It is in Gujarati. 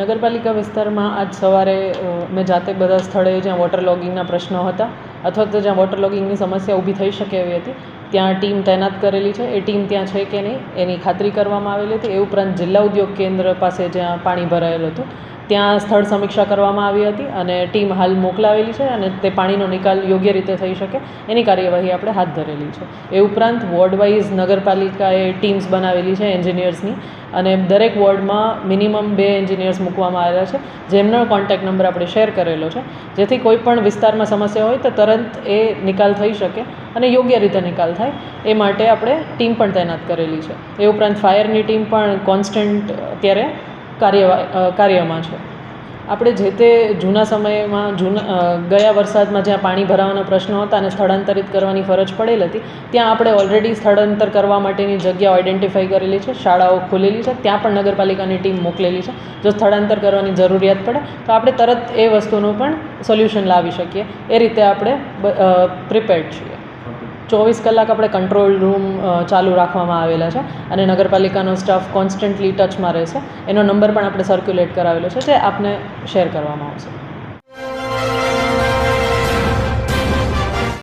નગરપાલિકા વિસ્તારમાં આજ સવારે મેં જાતે બધા સ્થળે જ્યાં વોટર લોગિંગના પ્રશ્નો હતા અથવા તો જ્યાં વોટર લોગિંગની સમસ્યા ઊભી થઈ શકે એવી હતી ત્યાં ટીમ તૈનાત કરેલી છે. એ ટીમ ત્યાં છે કે નહીં એની ખાતરી કરવામાં આવેલી હતી. એ ઉપરાંત જિલ્લા ઉદ્યોગ કેન્દ્ર પાસે જ્યાં પાણી ભરાયેલું હતું ત્યાં સ્થળ સમીક્ષા કરવામાં આવી હતી અને ટીમ હાલ મોકલાવેલી છે અને તે પાણીનો નિકાલ યોગ્ય રીતે થઈ શકે એની કાર્યવાહી આપણે હાથ ધરેલી છે. એ ઉપરાંત વોર્ડ વાઇઝ નગરપાલિકાએ ટીમ્સ બનાવેલી છે એન્જિનિયર્સની અને દરેક વોર્ડમાં મિનિમમ 2 એન્જિનિયર્સ મૂકવામાં આવેલા છે જેમનો કોન્ટેક્ટ નંબર આપણે શેર કરેલો છે જેથી કોઈ પણ વિસ્તારમાં સમસ્યા હોય તો તરત એ નિકાલ થઈ શકે અને યોગ્ય રીતે નિકાલ થાય એ માટે આપણે ટીમ પણ તૈનાત કરેલી છે. એ ઉપરાંત ફાયરની ટીમ પણ કોન્સ્ટન્ટ અત્યારે કાર્યમાં છે. આપણે જે તે જૂના સમયમાં ગયા વરસાદમાં જ્યાં પાણી ભરાવાના પ્રશ્નો હતા અને સ્થળાંતરિત કરવાની ફરજ પડેલ હતી ત્યાં આપણે ઓલરેડી સ્થળાંતર કરવા માટેની જગ્યાઓ આઈડેન્ટિફાઈ કરેલી છે, શાળાઓ ખોલેલી છે, ત્યાં પણ નગરપાલિકાની ટીમ મોકલેલી છે. જો સ્થળાંતર કરવાની જરૂરિયાત પડે તો આપણે તરત એ વસ્તુનું પણ સોલ્યુશન લાવી શકીએ એ રીતે આપણે પ્રિપેર્ડ છીએ. 24 કલાક આપણે કંટ્રોલ રૂમ ચાલુ રાખવામાં આવેલા છે અને નગરપાલિકાનો સ્ટાફ કોન્સ્ટન્ટલી ટચમાં રહેશે. એનો નંબર પણ આપણે સર્ક્યુલેટ કરાવેલો છે જે આપને શેર કરવામાં આવશે.